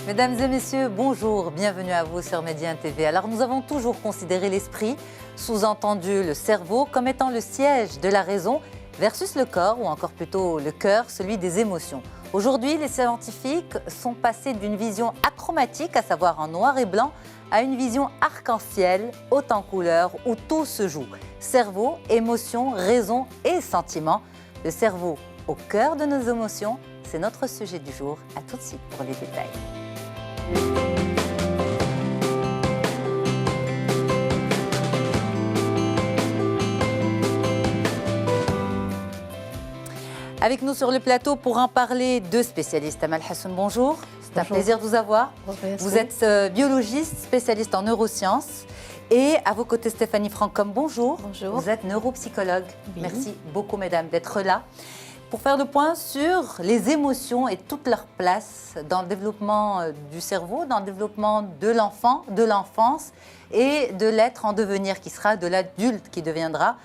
Mesdames et messieurs, bonjour, bienvenue à vous sur Médien TV. Alors nous avons toujours considéré l'esprit, sous-entendu le cerveau, comme étant le siège de la raison versus le corps, ou encore plutôt le cœur, celui des émotions. Aujourd'hui, les scientifiques sont passés d'une vision achromatique, à savoir en noir et blanc, à une vision arc-en-ciel, haute en couleurs, où tout se joue. Cerveau, émotions, raison et sentiments. Le cerveau au cœur de nos émotions, c'est notre sujet du jour. À tout de suite pour les détails. Avec nous sur le plateau pour en parler, deux spécialistes. Amal Hassoun, bonjour. C'est un plaisir de vous avoir. Bonjour. Vous êtes biologiste, spécialiste en neurosciences. Et à vos côtés, Stéphanie Francom, bonjour. Bonjour. Vous êtes neuropsychologue. Oui. Merci beaucoup, mesdames, d'être là. Pour faire le point sur les émotions et toute leur place dans le développement du cerveau, dans le développement de l'enfant, de l'enfance et de l'être en devenir qui sera, de l'adulte qui deviendra,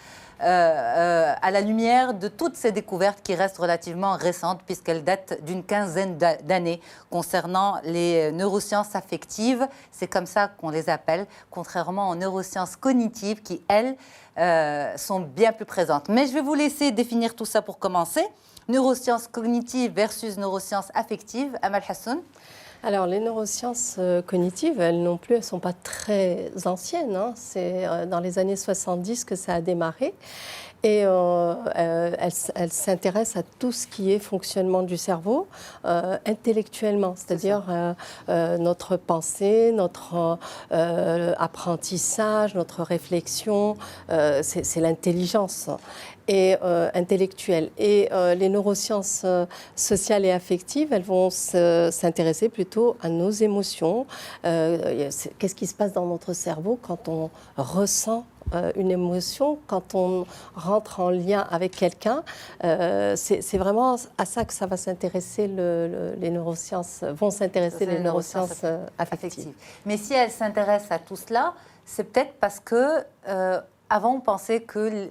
à la lumière de toutes ces découvertes qui restent relativement récentes puisqu'elles datent d'une quinzaine d'années concernant les neurosciences affectives. C'est comme ça qu'on les appelle, contrairement aux neurosciences cognitives qui, elles, sont bien plus présentes. Mais je vais vous laisser définir tout ça pour commencer. Neurosciences cognitives versus neurosciences affectives. Amal Hassoun. Alors, les neurosciences cognitives, elles non plus, elles ne sont pas très anciennes. Hein. C'est dans les années 70 que ça a démarré. Et elles s'intéressent à tout ce qui est fonctionnement du cerveau intellectuellement, c'est-à-dire notre pensée, notre apprentissage, notre réflexion, c'est l'intelligence et intellectuelle. Et les neurosciences sociales et affectives, elles vont s'intéresser plutôt à nos émotions. Qu'est-ce qui se passe dans notre cerveau quand on ressent une émotion, quand on rentre en lien avec quelqu'un, c'est vraiment à ça que ça va s'intéresser les neurosciences, vont s'intéresser les neurosciences affectives. Mais si elles s'intéressent à tout cela, c'est peut-être parce que avant on pensait que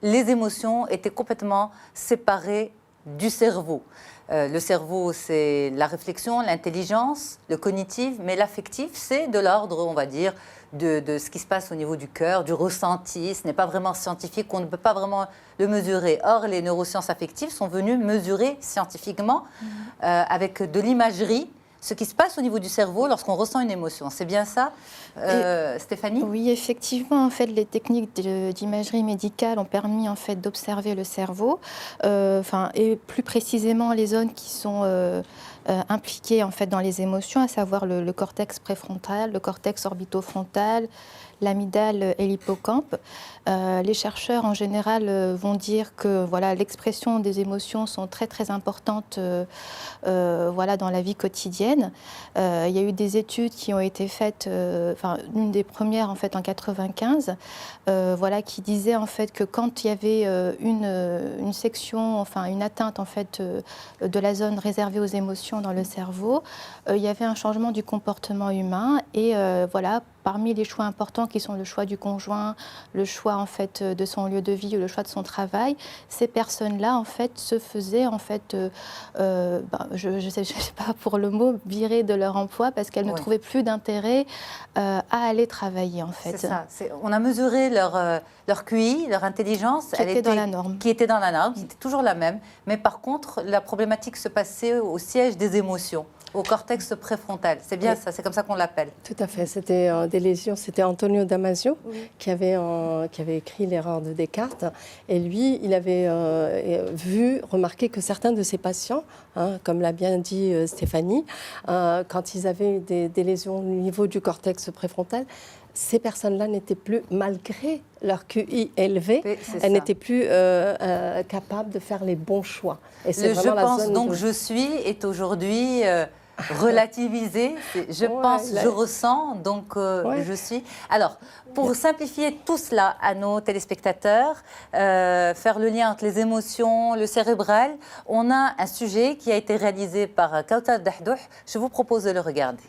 les émotions étaient complètement séparées du cerveau. Le cerveau, c'est la réflexion, l'intelligence, le cognitif, mais l'affectif, c'est de l'ordre, on va dire, de ce qui se passe au niveau du cœur, du ressenti. Ce n'est pas vraiment scientifique, on ne peut pas vraiment le mesurer. Or, les neurosciences affectives sont venues mesurer scientifiquement, avec de l'imagerie, ce qui se passe au niveau du cerveau lorsqu'on ressent une émotion. C'est bien ça, Stéphanie ? Oui, effectivement, en fait, les techniques d'imagerie médicale ont permis en fait d'observer le cerveau, et plus précisément les zones qui sont impliquées en fait dans les émotions, à savoir le cortex préfrontal, le cortex orbitofrontal, l'amygdale et l'hippocampe. Les chercheurs en général vont dire que voilà, l'expression des émotions sont très très importantes dans la vie quotidienne. Il y a eu des études qui ont été faites, une des premières en fait en 95, qui disait en fait que quand il y avait une section, une atteinte en fait de la zone réservée aux émotions dans le cerveau, il y avait un changement du comportement humain et parmi les choix importants qui sont le choix du conjoint, le choix en fait de son lieu de vie, le choix de son travail, ces personnes-là en fait se faisaient en fait, je sais pas pour le mot, virer de leur emploi parce qu'elles ne trouvaient plus d'intérêt à aller travailler en fait. C'est ça. On a mesuré leur QI, leur intelligence, qui était dans la norme, qui était toujours la même. Mais par contre, la problématique se passait au siège des émotions, au cortex préfrontal. C'est bien ça, c'est comme ça qu'on l'appelle. Tout à fait, c'était des lésions, c'était Antonio Damasio qui avait écrit l'erreur de Descartes. Et lui, il avait remarqué que certains de ses patients, comme l'a bien dit Stéphanie, quand ils avaient des lésions au niveau du cortex préfrontal, ces personnes-là n'étaient plus, malgré leur QI élevé, elles n'étaient plus capables de faire les bons choix. Et le je pense donc je suis est aujourd'hui relativisé. Je pense, je ressens, donc je suis. Alors, pour simplifier tout cela à nos téléspectateurs, faire le lien entre les émotions, le cérébral, on a un sujet qui a été réalisé par Kautar Dahdouh. Je vous propose de le regarder.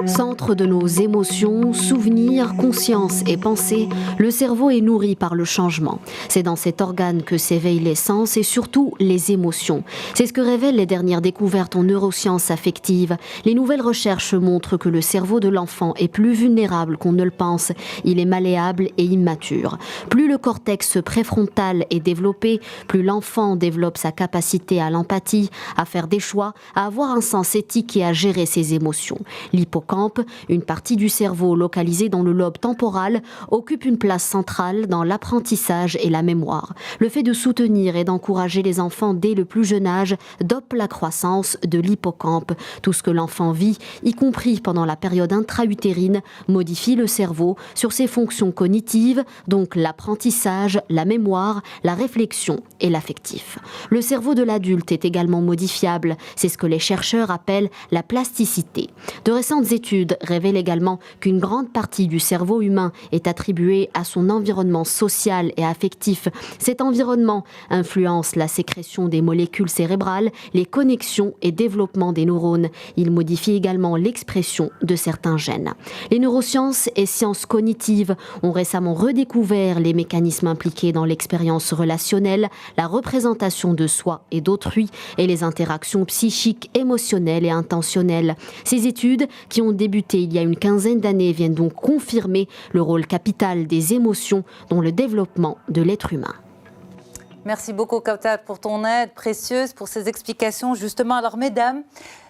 Centre centre de nos émotions, souvenirs, conscience et pensée, le cerveau est nourri par le changement. C'est dans cet organe que s'éveillent les sens et surtout les émotions. C'est ce que révèlent les dernières découvertes en neurosciences affectives. Les nouvelles recherches montrent que le cerveau de l'enfant est plus vulnérable qu'on ne le pense. Il est malléable et immature. Plus le cortex préfrontal est développé, plus l'enfant développe sa capacité à l'empathie, à faire des choix, à avoir un sens éthique et à gérer ses émotions. L'hippocampe, une partie du cerveau localisée dans le lobe temporal, occupe une place centrale dans l'apprentissage et la mémoire. Le fait de soutenir et d'encourager les enfants dès le plus jeune âge dope la croissance de l'hippocampe. Tout ce que l'enfant vit, y compris pendant la période intra-utérine, modifie le cerveau sur ses fonctions cognitives, donc l'apprentissage, la mémoire, la réflexion et l'affectif. Le cerveau de l'adulte est également modifiable. C'est ce que les chercheurs appellent la plasticité. De récentes études révèlent également qu'une grande partie du cerveau humain est attribuée à son environnement social et affectif. Cet environnement influence la sécrétion des molécules cérébrales, les connexions et développement des neurones. Il modifie également l'expression de certains gènes. Les neurosciences et sciences cognitives ont récemment redécouvert les mécanismes impliqués dans l'expérience relationnelle, la représentation de soi et d'autrui et les interactions psychiques, émotionnelles et intentionnelles. Ces études, qui ont débuté il y a une quinzaine d'années, viennent donc confirmer le rôle capital des émotions dans le développement de l'être humain. Merci beaucoup, Kautar, pour ton aide précieuse, pour ces explications. Justement, alors, mesdames,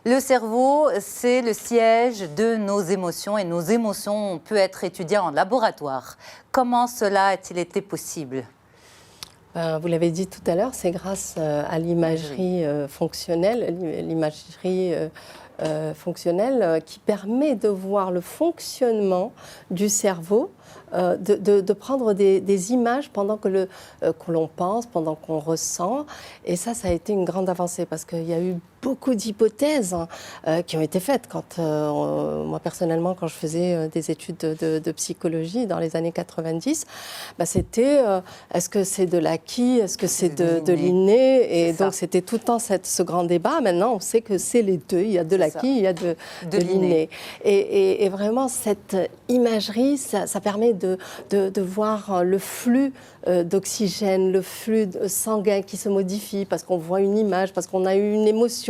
le cerveau, c'est le siège de nos émotions et nos émotions ont pu être étudiées en laboratoire. Comment cela a-t-il été possible ? Vous l'avez dit tout à l'heure, c'est grâce à l'imagerie fonctionnelle, fonctionnelle qui permet de voir le fonctionnement du cerveau, de prendre des images pendant que l'on pense, pendant qu'on ressent. Et ça a été une grande avancée parce qu'il y a eu beaucoup d'hypothèses qui ont été faites. Moi, personnellement, quand je faisais des études de psychologie dans les années 90, c'était est-ce que c'est de l'acquis, est-ce que c'est de l'inné. Et donc, c'était tout le temps ce grand débat. Maintenant, on sait que c'est les deux. Il y a de l'acquis, il y a de l'inné. Et vraiment, cette imagerie, ça permet de voir le flux d'oxygène, le flux sanguin qui se modifie parce qu'on voit une image, parce qu'on a eu une émotion.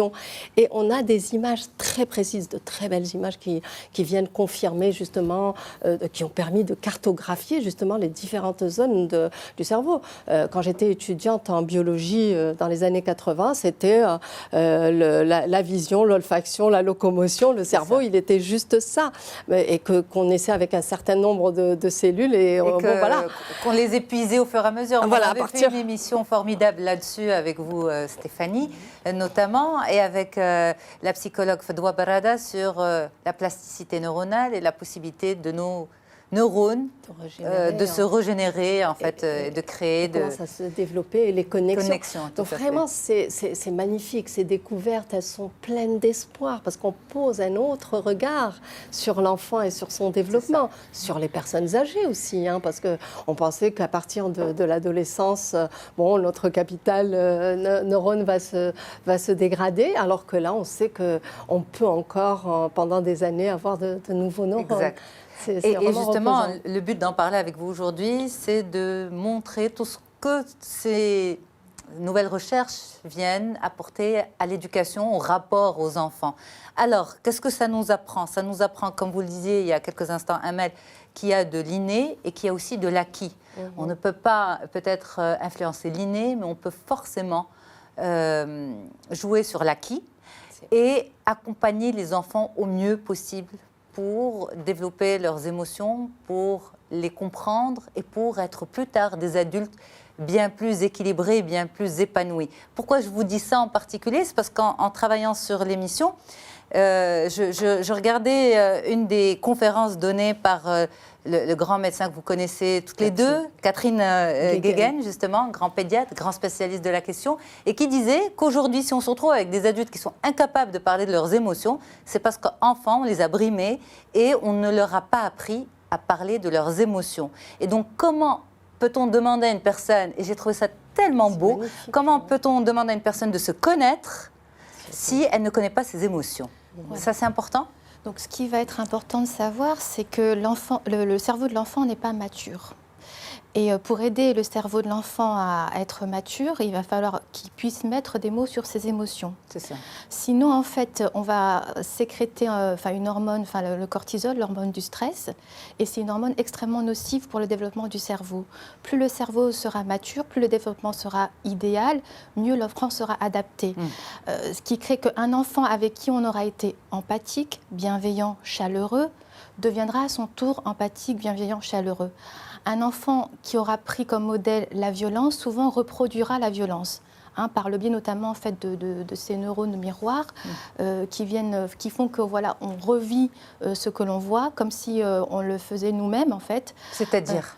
Et on a des images très précises, de très belles images qui viennent confirmer justement, qui ont permis de cartographier justement les différentes zones du cerveau. Quand j'étais étudiante en biologie dans les années 80, c'était la vision, l'olfaction, la locomotion. Le cerveau, il était juste ça. Et qu'on naissait avec un certain nombre de cellules et voilà. Qu'on les épuisait au fur et à mesure. Voilà, on avait fait une émission formidable là-dessus avec vous, Stéphanie, notamment, et avec la psychologue Fadwa Barada sur la plasticité neuronale et la possibilité de nos neurones de se régénérer en fait, et de créer commence à se développer et les connexions. Donc vraiment, c'est magnifique. Ces découvertes, elles sont pleines d'espoir parce qu'on pose un autre regard sur l'enfant et sur son développement, sur les personnes âgées aussi, parce qu'on pensait qu'à partir de l'adolescence, notre capital neurone va se dégrader, alors que là, on sait qu'on peut encore, pendant des années, avoir de nouveaux neurones. Exact. Et justement, le but d'en parler avec vous aujourd'hui, c'est de montrer tout ce que ces nouvelles recherches viennent apporter à l'éducation, au rapport aux enfants. Alors, qu'est-ce que ça nous apprend ? Ça nous apprend, comme vous le disiez il y a quelques instants, Amel, qu'il y a de l'inné et qu'il y a aussi de l'acquis. On ne peut pas peut-être influencer l'inné, mais on peut forcément jouer sur l'acquis et accompagner les enfants au mieux possible pour développer leurs émotions, pour les comprendre et pour être plus tard des adultes bien plus équilibrés, bien plus épanouis. Pourquoi je vous dis ça en particulier ? C'est parce qu'en travaillant sur l'émission, je regardais une des conférences données par le grand médecin que vous connaissez toutes les deux, Catherine Guéguen, justement, grand pédiatre, grand spécialiste de la question, et qui disait qu'aujourd'hui, si on se retrouve avec des adultes qui sont incapables de parler de leurs émotions, c'est parce qu'enfants, on les a brimés et on ne leur a pas appris à parler de leurs émotions. Et donc, comment peut-on demander à une personne, et j'ai trouvé ça tellement beau, comment peut-on demander à une personne de se connaître si elle ne connaît pas ses émotions ? Ça, c'est important ? Donc, ce qui va être important de savoir, c'est que le cerveau de l'enfant n'est pas mature. Et pour aider le cerveau de l'enfant à être mature, il va falloir qu'il puisse mettre des mots sur ses émotions. C'est ça. Sinon, en fait, on va sécréter une hormone, le cortisol, l'hormone du stress, et c'est une hormone extrêmement nocive pour le développement du cerveau. Plus le cerveau sera mature, plus le développement sera idéal, mieux l'enfant sera adapté. Ce qui crée qu'un enfant avec qui on aura été empathique, bienveillant, chaleureux, deviendra à son tour empathique, bienveillant, chaleureux. Un enfant qui aura pris comme modèle la violence, souvent reproduira la violence. Par le biais notamment en fait, de ces neurones miroirs qui font que voilà, on revit ce que l'on voit comme si on le faisait nous-mêmes en fait. C'est-à-dire,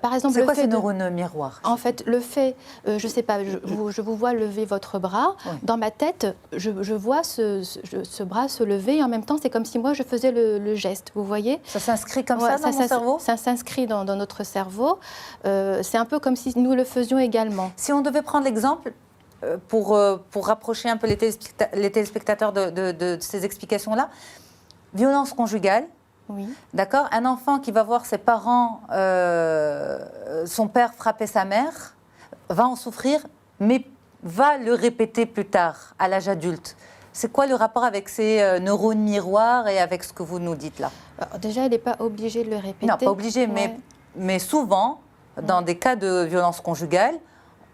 par exemple, c'est quoi ces neurones miroirs? En fait, le fait, je sais pas, je vous vois lever votre bras. Oui. Dans ma tête, je vois ce bras se lever et en même temps, c'est comme si moi je faisais le geste. Vous voyez? Ça s'inscrit comme ça dans mon cerveau? Ça s'inscrit dans notre cerveau. C'est un peu comme si nous le faisions également. Si on devait prendre l'exemple, pour rapprocher un peu les téléspectateurs de ces explications-là, violence conjugale, oui. D'accord, un enfant qui va voir ses parents, son père frapper sa mère, va en souffrir, mais va le répéter plus tard, à l'âge adulte. C'est quoi le rapport avec ces neurones miroirs et avec ce que vous nous dites là? Alors, déjà, elle n'est pas obligée de le répéter. Non, pas obligée, ouais. mais souvent, dans des cas de violence conjugale,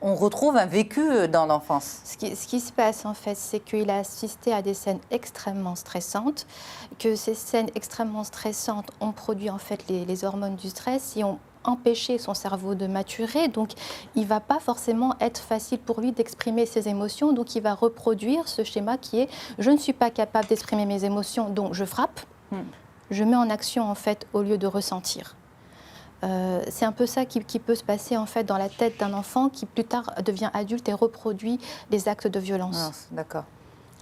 on retrouve un vécu dans l'enfance. Ce qui se passe, en fait, c'est qu'il a assisté à des scènes extrêmement stressantes, que ces scènes extrêmement stressantes ont produit, en fait, les hormones du stress et ont empêché son cerveau de maturer. Donc, il ne va pas forcément être facile pour lui d'exprimer ses émotions. Donc, il va reproduire ce schéma qui est « je ne suis pas capable d'exprimer mes émotions, donc je frappe, je mets en action, en fait, au lieu de ressentir ». C'est un peu ça qui peut se passer en fait dans la tête d'un enfant qui plus tard devient adulte et reproduit les actes de violence. D'accord.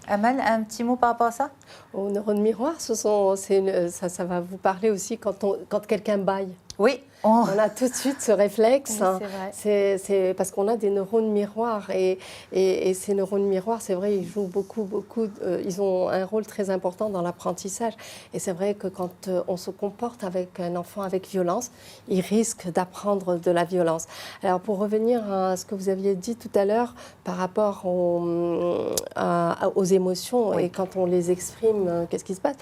Amal, un petit mot par rapport à ça? Aux neurones miroirs, ça va vous parler aussi quand quelqu'un bâille. Oui. On a tout de suite ce réflexe. Oui, c'est parce qu'on a des neurones miroirs et ces neurones miroirs, c'est vrai, ils jouent beaucoup. Ils ont un rôle très important dans l'apprentissage. Et c'est vrai que quand on se comporte avec un enfant avec violence, il risque d'apprendre de la violence. Alors pour revenir à ce que vous aviez dit tout à l'heure par rapport aux émotions, oui. Et quand on les exprime, qu'est-ce qui se passe?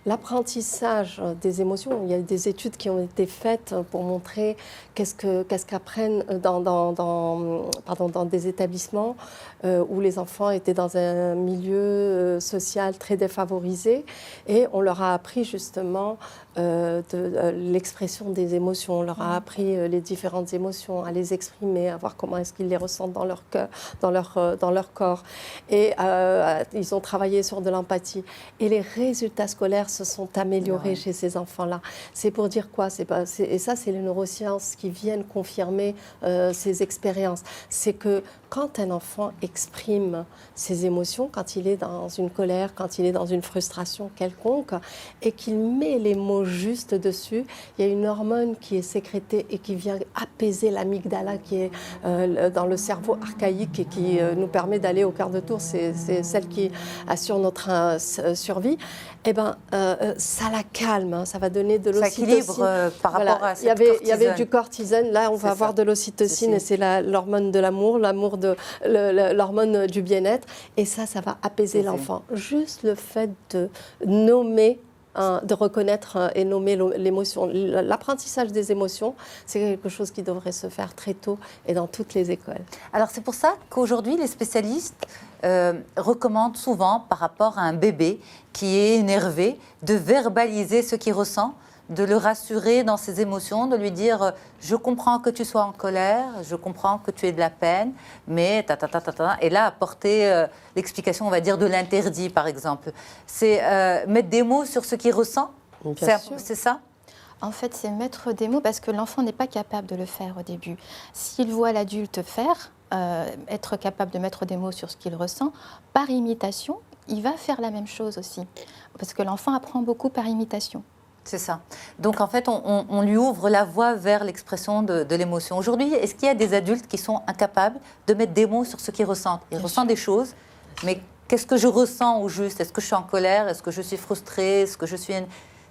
L'apprentissage des émotions, il y a des études qui ont été faites pour montrer qu'est-ce qu'apprennent dans des établissements où les enfants étaient dans un milieu social très défavorisé et on leur a appris justement l'expression des émotions, on leur a appris les différentes émotions, à les exprimer, à voir comment est-ce qu'ils les ressentent dans leur cœur, dans leur corps. Et ils ont travaillé sur de l'empathie. Et les résultats scolaires se sont améliorés chez ces enfants-là. C'est pour dire quoi? Et ça, c'est les neurosciences qui viennent confirmer ces expériences. C'est que quand un enfant exprime ses émotions, quand il est dans une colère, quand il est dans une frustration quelconque, et qu'il met les mots justes dessus, il y a une hormone qui est sécrétée et qui vient apaiser l'amygdala qui est dans le cerveau archaïque et qui nous permet d'aller au quart de tour, c'est celle qui assure notre survie. Eh ben, ça la calme, hein, ça va donner de l'ocytocine. Ça équilibre par rapport à cette cortisone. Il y avait du cortisone, là on va avoir de l'ocytocine et c'est l'hormone de l'amour, l'hormone du bien-être. Et ça va apaiser l'enfant. Juste le fait de nommer, de reconnaître et nommer l'émotion. L'apprentissage des émotions, c'est quelque chose qui devrait se faire très tôt et dans toutes les écoles. Alors c'est pour ça qu'aujourd'hui les spécialistes recommandent souvent par rapport à un bébé qui est énervé de verbaliser ce qu'il ressent, de le rassurer dans ses émotions, de lui dire « je comprends que tu sois en colère, je comprends que tu aies de la peine, mais et là apporter l'explication, on va dire, de l'interdit par exemple. C'est mettre des mots sur ce qu'il ressent, c'est ça? En fait, c'est mettre des mots parce que l'enfant n'est pas capable de le faire au début. S'il voit l'adulte faire, être capable de mettre des mots sur ce qu'il ressent, par imitation, il va faire la même chose aussi. Parce que l'enfant apprend beaucoup par imitation. C'est ça. Donc, en fait, on lui ouvre la voie vers l'expression de l'émotion. Aujourd'hui, est-ce qu'il y a des adultes qui sont incapables de mettre des mots sur ce qu'ils ressentent? Ils ressentent des choses, mais qu'est-ce que je ressens au juste? Est-ce que je suis en colère? Est-ce que je suis frustrée? Est-ce que je suis...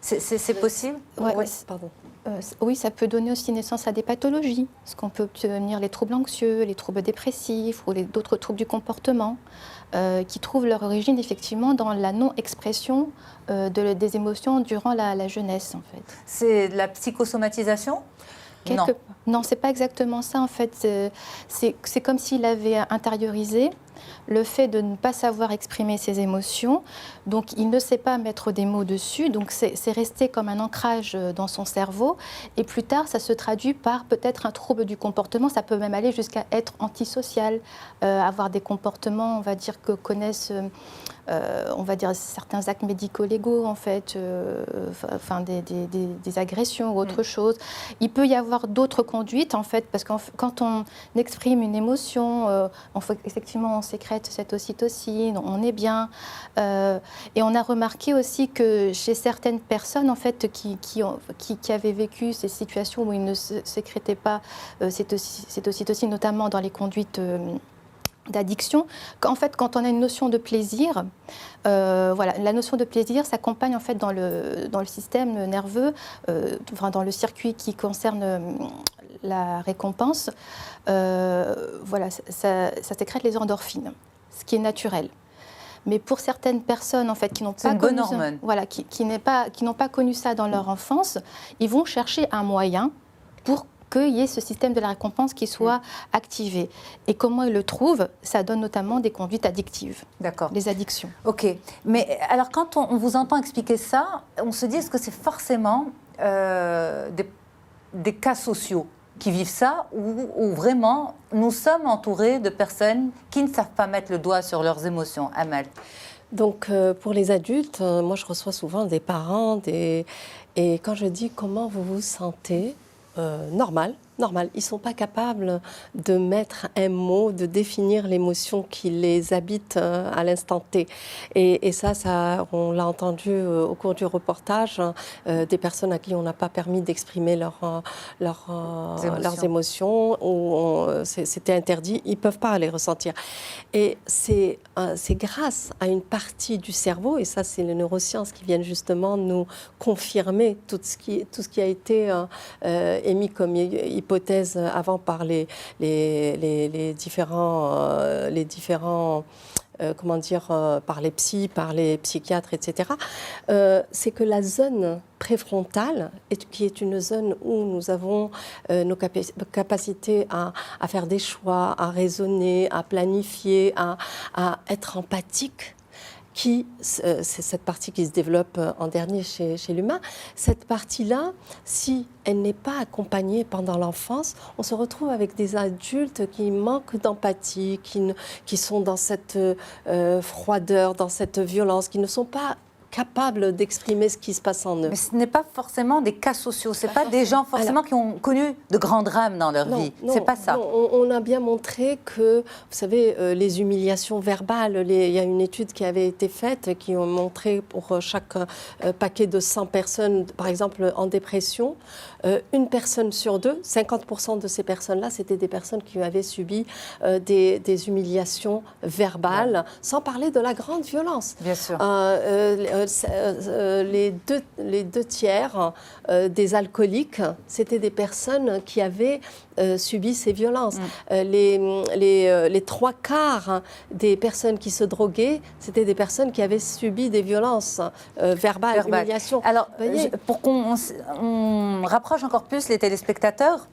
C'est possible? Ouais, Oui, pardon. Oui, ça peut donner aussi naissance à des pathologies, parce qu'on peut obtenir les troubles anxieux, les troubles dépressifs ou d'autres troubles du comportement, qui trouvent leur origine effectivement dans la non-expression des émotions durant la jeunesse, en fait. C'est de la psychosomatisation? Non, c'est pas exactement ça, en fait. C'est comme s'il avait intériorisé le fait de ne pas savoir exprimer ses émotions, donc il ne sait pas mettre des mots dessus, donc c'est resté comme un ancrage dans son cerveau, et plus tard ça se traduit par peut-être un trouble du comportement, ça peut même aller jusqu'à être antisocial, avoir des comportements, on va dire, que connaissent... on va dire certains actes médico-légaux, en fait, enfin des agressions ou autre chose. Il peut y avoir d'autres conduites, en fait, parce que quand on exprime une émotion, effectivement, on sécrète cette ocytocine, on est bien. Et on a remarqué aussi que chez certaines personnes, en fait, qui avaient vécu ces situations où ils ne sécrétaient pas cette ocytocine, notamment dans les conduites d'addiction, qu'en fait, quand on a une notion de plaisir, voilà, la notion de plaisir s'accompagne en fait dans le système nerveux, enfin, dans le circuit qui concerne la récompense. Voilà, ça sécrète les endorphines, ce qui est naturel. Mais pour certaines personnes en fait qui n'ont pas connu ça, voilà, qui n'ont pas connu ça dans leur enfance, ils vont chercher un moyen pour qu'il y ait ce système de la récompense qui soit activé. Et comment ils le trouvent? Ça donne notamment des conduites addictives. D'accord. Les addictions. Ok. Mais alors, quand on vous entend expliquer ça, on se dit, est-ce que c'est forcément des cas sociaux qui vivent ça, ou vraiment nous sommes entourés de personnes qui ne savent pas mettre le doigt sur leurs émotions? Amal. Donc, pour les adultes, moi, je reçois souvent des parents, et quand je dis comment vous vous sentez, normal. Ils ne sont pas capables de mettre un mot, de définir l'émotion qui les habite à l'instant T. Et ça, on l'a entendu au cours du reportage, des personnes à qui on n'a pas permis d'exprimer leurs émotions, ou c'était interdit, ils ne peuvent pas les ressentir. Et c'est grâce à une partie du cerveau, et ça, c'est les neurosciences qui viennent justement nous confirmer tout ce qui a été émis comme hypothèse avant par les différents comment dire, par les psys, par les psychiatres, etc., c'est que la zone préfrontale, qui est une zone où nous avons nos capacités à faire des choix, à raisonner, à planifier, à être empathique, c'est cette partie qui se développe en dernier chez l'humain. Cette partie-là, si elle n'est pas accompagnée pendant l'enfance, on se retrouve avec des adultes qui manquent d'empathie, qui sont dans cette froideur, dans cette violence, qui ne sont pas capables d'exprimer ce qui se passe en eux. Mais ce n'est pas forcément des cas sociaux, ce n'est pas des gens forcément qui ont connu de grands drames dans leur vie. C'est pas ça. Non, on a bien montré que, vous savez, les humiliations verbales, il y a une étude qui avait été faite qui ont montré pour chaque paquet de 100 personnes, par exemple en dépression, une personne sur deux, 50% de ces personnes-là, c'était des personnes qui avaient subi des humiliations verbales, sans parler de la grande violence. Bien sûr. Les deux tiers des alcooliques, c'était des personnes qui avaient subi ces violences. Les trois quarts des personnes qui se droguaient, c'était des personnes qui avaient subi des violences verbales, humiliations. Alors, pour qu'on rapproche encore plus les téléspectateurs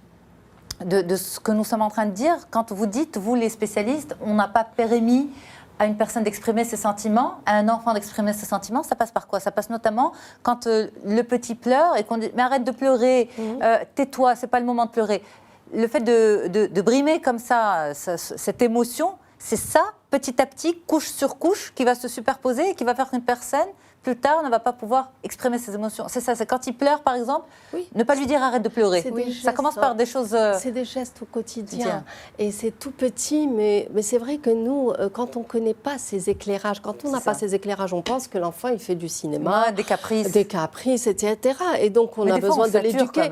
de ce que nous sommes en train de dire, quand vous dites, vous les spécialistes, on n'a pas permis à une personne d'exprimer ses sentiments, à un enfant d'exprimer ses sentiments, ça passe par quoi? Ça passe notamment quand le petit pleure et qu'on dit « mais arrête de pleurer, tais-toi, c'est pas le moment de pleurer ». Le fait de brimer comme ça cette émotion, c'est ça, petit à petit, couche sur couche, qui va se superposer et qui va faire qu'une personne plus tard, ne va pas pouvoir exprimer ses émotions. C'est ça, c'est quand il pleure, par exemple, Oui. ne pas lui dire arrête de pleurer. Ça commence par des choses... C'est des gestes au quotidien. Et c'est tout petit, mais c'est vrai que nous, quand on ne connaît pas ces éclairages, quand on n'a pas ces éclairages, on pense que l'enfant, il fait du cinéma. Des caprices. Des caprices, etc. Et donc, on a besoin de l'éduquer.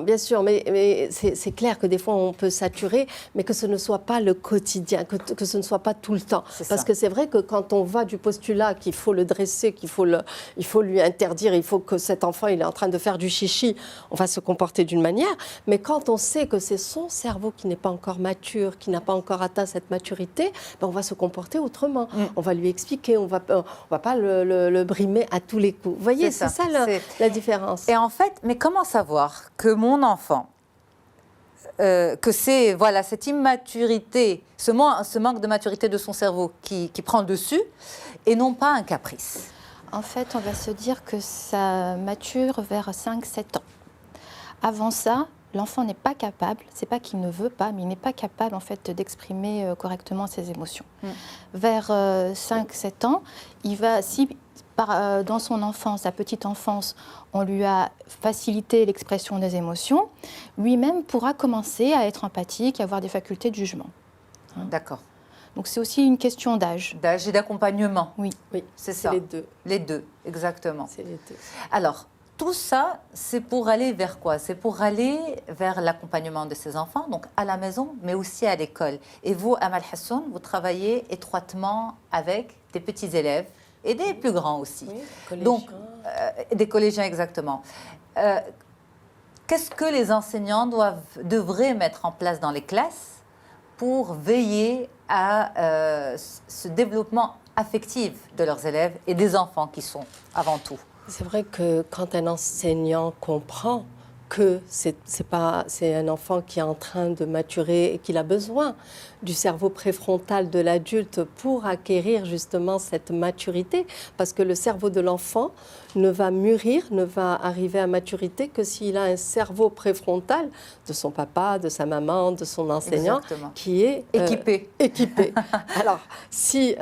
Bien sûr, mais c'est clair que des fois, on peut saturer, mais que ce ne soit pas le quotidien, que ce ne soit pas tout le temps. Parce que c'est vrai que quand on va du postulat qu'il faut le dresser, qu'il faut lui interdire, il faut que cet enfant il est en train de faire du chichi, on va se comporter d'une manière. Mais quand on sait que c'est son cerveau qui n'est pas encore mature, qui n'a pas encore atteint cette maturité, ben on va se comporter autrement. On va lui expliquer, on va pas le brimer à tous les coups. Vous voyez, c'est ça la différence. Et en fait, mais comment savoir que mon enfant, que c'est cette immaturité, ce manque de maturité de son cerveau qui prend le dessus, et non pas un caprice? En fait, on va se dire que ça mature vers 5-7 ans. Avant ça, l'enfant n'est pas capable, c'est pas qu'il ne veut pas, mais il n'est pas capable en fait d'exprimer correctement ses émotions. Vers 5-7 ans, il va, si dans son enfance, sa petite enfance, on lui a facilité l'expression des émotions, lui-même pourra commencer à être empathique, à avoir des facultés de jugement. D'accord. Donc c'est aussi une question d'âge. D'âge et d'accompagnement. Oui, c'est ça. Les deux. Les deux, exactement. C'est les deux. Alors, tout ça, c'est pour aller vers quoi? C'est pour aller vers l'accompagnement de ces enfants, donc à la maison, mais aussi à l'école. Et vous, Amal Hassoun, vous travaillez étroitement avec des petits élèves et des plus grands aussi. Oui, collégiens. Donc, des collégiens, exactement. Qu'est-ce que les enseignants devraient mettre en place dans les classes pour veiller à ce développement affectif de leurs élèves et des enfants qui sont avant tout? C'est vrai que quand un enseignant comprend que c'est un enfant qui est en train de maturer et qu'il a besoin du cerveau préfrontal de l'adulte pour acquérir justement cette maturité, parce que le cerveau de l'enfant ne va mûrir, ne va arriver à maturité que s'il a un cerveau préfrontal de son papa, de sa maman, de son enseignant, qui est équipé. Alors, si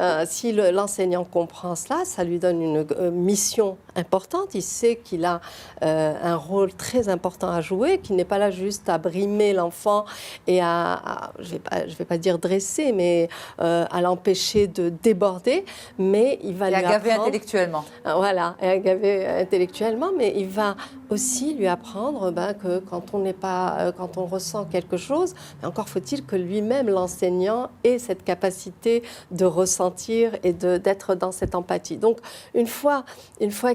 l'enseignant comprend cela, ça lui donne une mission importante. Il sait qu'il a un rôle très important à jouer, qu'il n'est pas là juste à brimer l'enfant et je vais pas dire dresser, mais à l'empêcher de déborder, mais il va lui apprendre... Et à gaver intellectuellement. Voilà, et à gaver intellectuellement, mais il va aussi lui apprendre que quand on ressent quelque chose, encore faut-il que lui-même, l'enseignant, ait cette capacité de ressentir et d'être dans cette empathie. Donc, une fois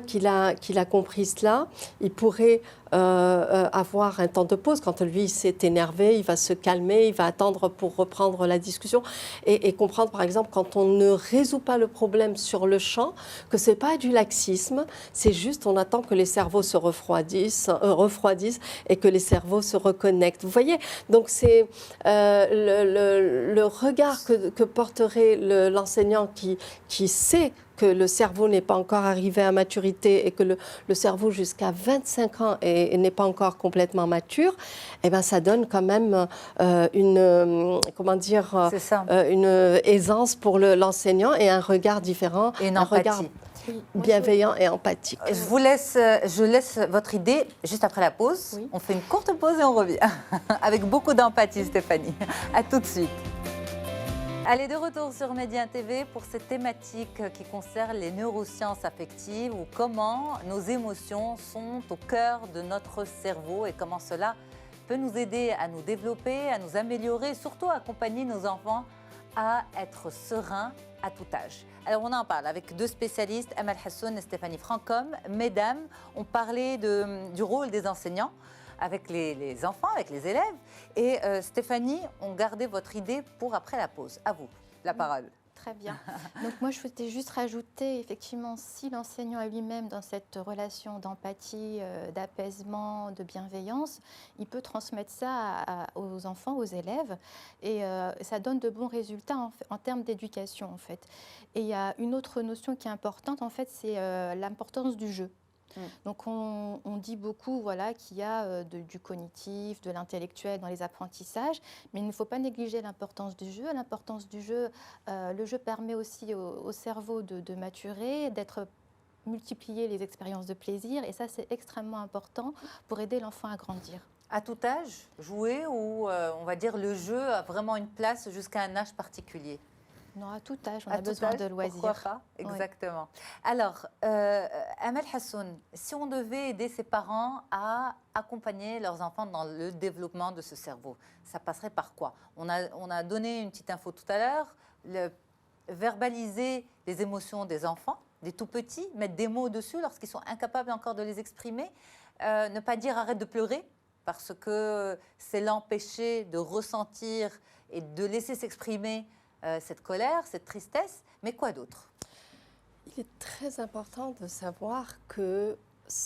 qu'il a compris cela, il pourrait avoir un temps de pause. Quand lui s'est énervé, il va se calmer, il va attendre pour reprendre la discussion et comprendre, par exemple, quand on ne résout pas le problème sur le champ, que ce n'est pas du laxisme, c'est juste on attend que les cerveaux se refroidissent et que les cerveaux se reconnectent. Vous voyez? Donc c'est le regard que porterait l'enseignant qui sait que le cerveau n'est pas encore arrivé à maturité et que le cerveau jusqu'à 25 ans n'est pas encore complètement mature, eh ben ça donne quand même une aisance pour l'enseignant et un regard différent, et une un regard bienveillant et empathique. Je laisse votre idée juste après la pause. Oui. On fait une courte pause et on revient avec beaucoup d'empathie, Stéphanie. À tout de suite. Allez, de retour sur Média TV pour cette thématique qui concerne les neurosciences affectives ou comment nos émotions sont au cœur de notre cerveau et comment cela peut nous aider à nous développer, à nous améliorer, surtout à accompagner nos enfants à être sereins à tout âge. Alors on en parle avec deux spécialistes, Amal Hassoun et Stéphanie Francom. Mesdames, on parlait du rôle des enseignants avec les enfants, avec les élèves. Et Stéphanie, on gardait votre idée pour après la pause. À vous, la parole. Très bien. Donc moi, je voulais juste rajouter, effectivement, si l'enseignant est lui-même dans cette relation d'empathie, d'apaisement, de bienveillance, il peut transmettre ça aux enfants, aux élèves, et ça donne de bons résultats en termes d'éducation, en fait. Et il y a une autre notion qui est importante, en fait, c'est l'importance du jeu. Donc on dit beaucoup qu'il y a du cognitif, de l'intellectuel dans les apprentissages, mais il ne faut pas négliger l'importance du jeu. L'importance du jeu, le jeu permet aussi au cerveau de maturer, d'être multiplier les expériences de plaisir et ça c'est extrêmement important pour aider l'enfant à grandir. À tout âge, jouer ou on va dire le jeu a vraiment une place jusqu'à un âge particulier? Non, à tout âge, on À a tout besoin âge, de loisirs. pourquoi pas? Exactement. Alors, Amel Hassoun, si on devait aider ses parents à accompagner leurs enfants dans le développement de ce cerveau, ça passerait par quoi? On a donné une petite info tout à l'heure, verbaliser les émotions des enfants, des tout petits, mettre des mots dessus lorsqu'ils sont incapables encore de les exprimer, ne pas dire arrête de pleurer, parce que c'est l'empêcher de ressentir et de laisser s'exprimer cette colère, cette tristesse, mais quoi d'autre? Il est très important de savoir que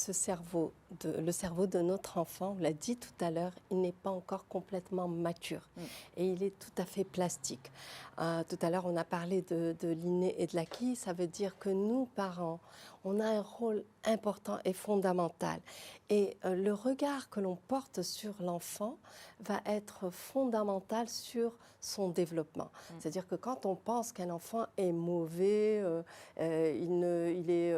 le cerveau de notre enfant, on l'a dit tout à l'heure, il n'est pas encore complètement mature et il est tout à fait plastique. Tout à l'heure, on a parlé de l'inné et de l'acquis, ça veut dire que nous, parents, on a un rôle important et fondamental. Et le regard que l'on porte sur l'enfant va être fondamental sur son développement. C'est-à-dire que quand on pense qu'un enfant est mauvais, il est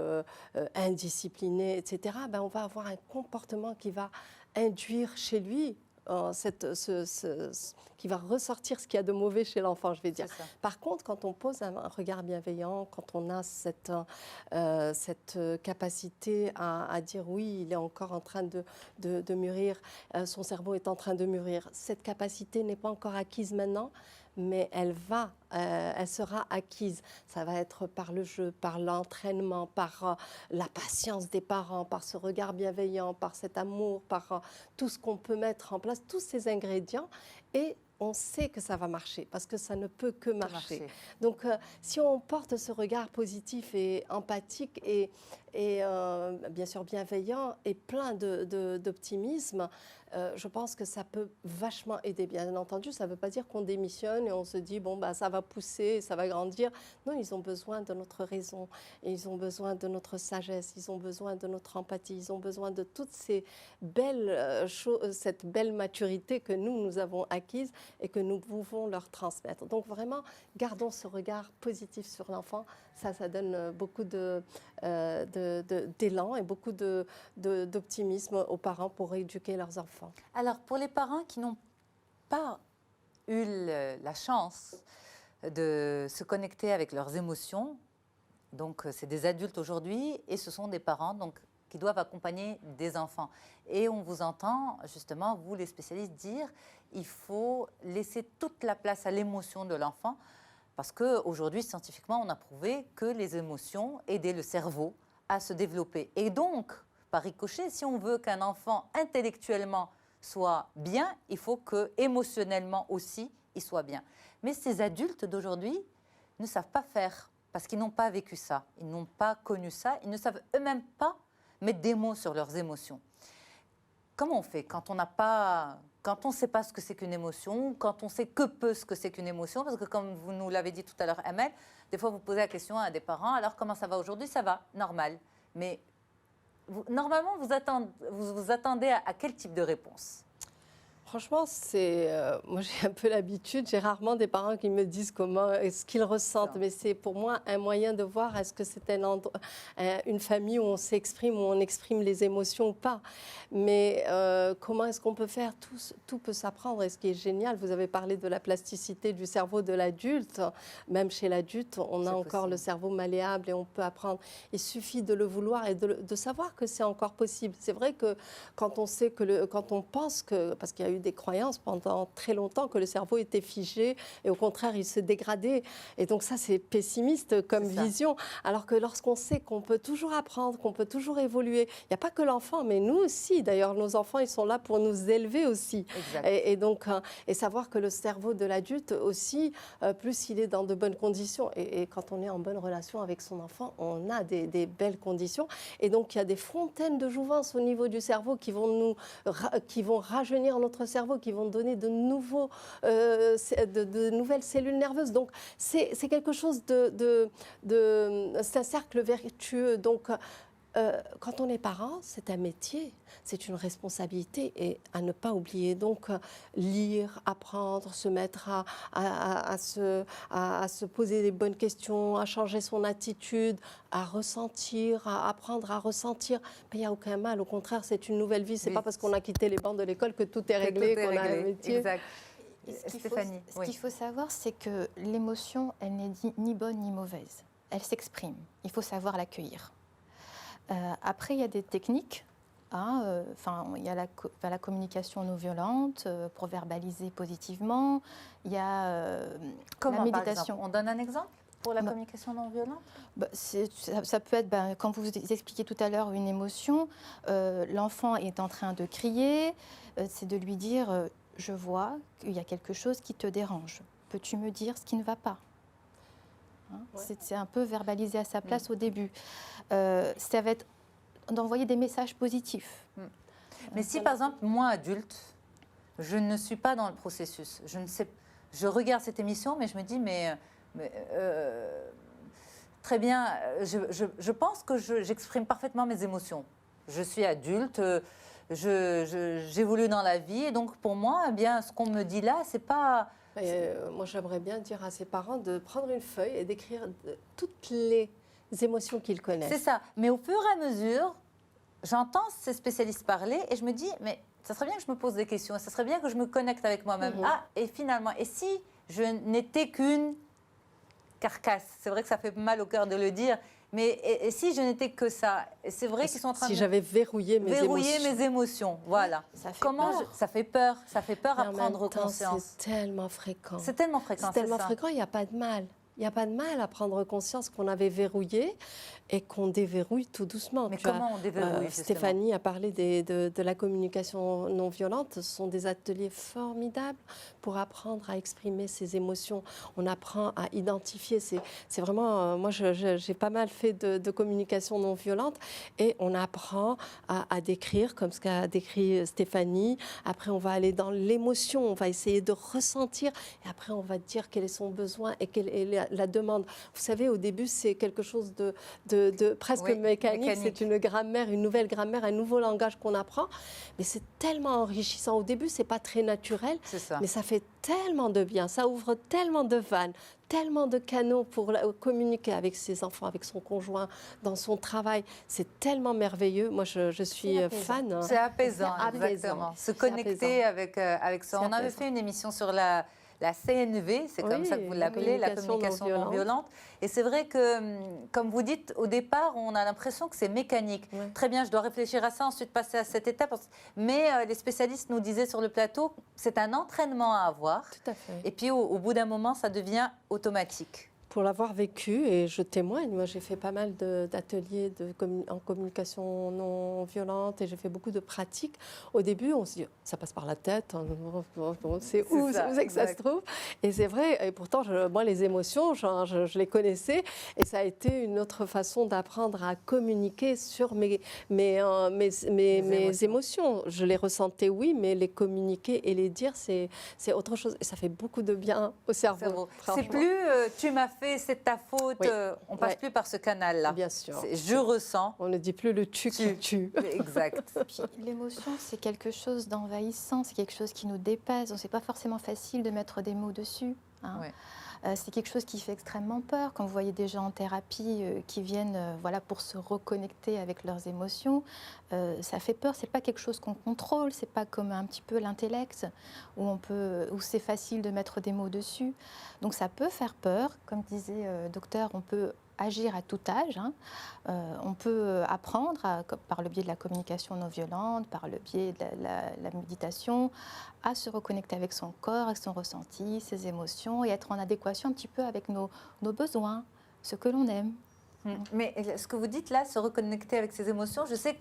indiscipliné, etc., ben on va avoir un comportement qui va induire chez lui qui va ressortir ce qu'il y a de mauvais chez l'enfant, je vais dire. Par contre, quand on pose un regard bienveillant, quand on a cette capacité à dire oui, il est encore en train de mûrir, son cerveau est en train de mûrir, cette capacité n'est pas encore acquise maintenant, mais elle sera acquise. Ça va être par le jeu, par l'entraînement, par la patience des parents, par ce regard bienveillant, par cet amour, par tout ce qu'on peut mettre en place, tous ces ingrédients. Et on sait que ça va marcher, parce que ça ne peut que marcher. Donc, si on porte ce regard positif et empathique et bien sûr bienveillant et plein d'optimisme, je pense que ça peut vachement aider. Bien entendu, ça ne veut pas dire qu'on démissionne et on se dit, bon, bah, ça va pousser, ça va grandir. Non, ils ont besoin de notre raison, et ils ont besoin de notre sagesse, ils ont besoin de notre empathie, ils ont besoin de toutes ces belles choses, cette belle maturité que nous avons acquise et que nous pouvons leur transmettre. Donc vraiment, gardons ce regard positif sur l'enfant. Ça donne beaucoup d'élan et beaucoup d'optimisme aux parents pour éduquer leurs enfants. Alors, pour les parents qui n'ont pas eu la chance de se connecter avec leurs émotions, donc c'est des adultes aujourd'hui et ce sont des parents donc, qui doivent accompagner des enfants. Et on vous entend justement, vous les spécialistes, dire il faut laisser toute la place à l'émotion de l'enfant parce qu'aujourd'hui, scientifiquement, on a prouvé que les émotions aidaient le cerveau à se développer. Et donc, par ricochet, si on veut qu'un enfant intellectuellement soit bien, il faut que émotionnellement aussi, il soit bien. Mais ces adultes d'aujourd'hui ne savent pas faire parce qu'ils n'ont pas vécu ça, ils n'ont pas connu ça, ils ne savent eux-mêmes pas mettre des mots sur leurs émotions. Comment on fait quand on ne sait pas ce que c'est qu'une émotion, quand on sait que peu ce que c'est qu'une émotion, parce que comme vous nous l'avez dit tout à l'heure, Amel, des fois vous posez la question à des parents, alors comment ça va aujourd'hui? Ça va, normal. Mais normalement, vous attendez à quel type de réponse? Franchement, moi j'ai un peu l'habitude, j'ai rarement des parents qui me disent ce qu'ils ressentent, mais c'est pour moi un moyen de voir est-ce que c'est une famille où on s'exprime, où on exprime les émotions ou pas. Mais comment est-ce qu'on peut faire? Tout peut s'apprendre et ce qui est génial, vous avez parlé de la plasticité du cerveau de l'adulte, même chez l'adulte, on a encore le cerveau malléable et on peut apprendre. Il suffit de le vouloir et de savoir que c'est encore possible. C'est vrai que quand on sait quand on pense que, parce qu'il y a eu des croyances pendant très longtemps que le cerveau était figé et au contraire il se dégradait et donc ça c'est pessimiste comme vision, alors que lorsqu'on sait qu'on peut toujours apprendre, qu'on peut toujours évoluer, il n'y a pas que l'enfant mais nous aussi, d'ailleurs nos enfants ils sont là pour nous élever aussi et donc et savoir que le cerveau de l'adulte aussi plus il est dans de bonnes conditions et quand on est en bonne relation avec son enfant on a des belles conditions et donc il y a des fontaines de jouvence au niveau du cerveau qui vont rajeunir notre cerveau, qui vont donner de nouvelles cellules nerveuses. Donc, c'est quelque chose c'est un cercle vertueux. Donc, quand on est parent, c'est un métier, c'est une responsabilité et à ne pas oublier. Donc, lire, apprendre, se mettre à se poser les bonnes questions, à changer son attitude, à ressentir, à apprendre à ressentir. Il n'y a aucun mal. Au contraire, c'est une nouvelle vie. Ce n'est pas parce qu'on a quitté les bancs de l'école que tout est réglé, qu'on a un métier. Exact. Stéphanie, ce qu'il faut savoir, c'est que l'émotion, elle n'est ni bonne ni mauvaise. Elle s'exprime. Il faut savoir l'accueillir. Après, il y a des techniques. Il y a la communication non violente pour verbaliser positivement. Il y a Comment, la méditation. On donne un exemple pour la communication non violente? Ça peut être, quand vous expliquiez tout à l'heure une émotion, l'enfant est en train de crier, c'est de lui dire je vois qu'il y a quelque chose qui te dérange. Peux-tu me dire ce qui ne va pas? C'est un peu verbalisé à sa place au début. Ça va être d'envoyer des messages positifs. Mais si, par exemple, moi, adulte, je ne suis pas dans le processus, je regarde cette émission, mais je me dis, très bien, je pense que j'exprime parfaitement mes émotions. Je suis adulte, j'évolue dans la vie, et donc pour moi, eh bien, ce qu'on me dit là, c'est pas... moi, j'aimerais bien dire à ses parents de prendre une feuille et d'écrire toutes les émotions qu'ils connaissent. C'est ça. Mais au fur et à mesure, j'entends ces spécialistes parler et je me dis, mais ça serait bien que je me pose des questions, ça serait bien que je me connecte avec moi-même. Et finalement, et si je n'étais qu'une carcasse? C'est vrai que ça fait mal au cœur de le dire, mais et si je n'étais que ça? C'est vrai qu'ils sont en train de... Si j'avais verrouillé mes émotions, voilà. Ça fait peur. Ça fait peur à prendre conscience. C'est tellement fréquent. C'est tellement fréquent, c'est tellement fréquent, il n'y a pas de mal. Il n'y a pas de mal à prendre conscience qu'on avait verrouillé et qu'on déverrouille tout doucement. Mais comment on déverrouille Stéphanie a parlé de la communication non violente. Ce sont des ateliers formidables pour apprendre à exprimer ses émotions. On apprend à identifier. C'est vraiment... moi, j'ai pas mal fait de communication non violente et on apprend à décrire, comme ce qu'a décrit Stéphanie. Après, on va aller dans l'émotion. On va essayer de ressentir et après, on va dire quel est son besoin et quelle est la demande. Vous savez, au début, c'est quelque chose de presque mécanique. C'est une grammaire, une nouvelle grammaire, un nouveau langage qu'on apprend. Mais c'est tellement enrichissant. Au début, c'est pas très naturel, mais ça fait tellement de bien. Ça ouvre tellement de vannes, tellement de canaux pour communiquer avec ses enfants, avec son conjoint, dans son travail. C'est tellement merveilleux. Moi, je suis fan. C'est apaisant, exactement. Se connecter avec ça. On avait fait une émission sur la CNV, c'est comme ça que vous l'appelez, la communication non violente. Et c'est vrai que, comme vous dites, au départ, on a l'impression que c'est mécanique. Très bien, je dois réfléchir à ça, ensuite passer à cette étape. Mais les spécialistes nous disaient sur le plateau, c'est un entraînement à avoir. Tout à fait. Et puis, au bout d'un moment, ça devient automatique. Pour l'avoir vécu, et je témoigne, moi j'ai fait pas mal d'ateliers en communication non violente et j'ai fait beaucoup de pratiques. Au début, on se dit, ça passe par la tête, c'est où que ça se trouve? Et c'est vrai, et pourtant, moi les émotions, je les connaissais et ça a été une autre façon d'apprendre à communiquer sur mes émotions. Je les ressentais, oui, mais les communiquer et les dire, c'est autre chose. Et ça fait beaucoup de bien au cerveau. C'est plus, tu m'as fait, c'est ta faute. On passe plus par ce canal-là. Bien sûr. Je ressens. On ne dit plus le tu qui tue. Exact. L'émotion, c'est quelque chose d'envahissant, c'est quelque chose qui nous dépasse. Donc, c'est pas forcément facile de mettre des mots dessus. C'est quelque chose qui fait extrêmement peur. Quand vous voyez des gens en thérapie qui viennent pour se reconnecter avec leurs émotions, ça fait peur. C'est pas quelque chose qu'on contrôle. C'est pas comme un petit peu l'intellect où c'est facile de mettre des mots dessus. Donc ça peut faire peur. Comme disait le docteur, on peut agir à tout âge. On peut apprendre par le biais de la communication non violente, par le biais de la méditation, à se reconnecter avec son corps, avec son ressenti, ses émotions et être en adéquation un petit peu avec nos besoins, ce que l'on aime. Mais ce que vous dites là, se reconnecter avec ses émotions, je sais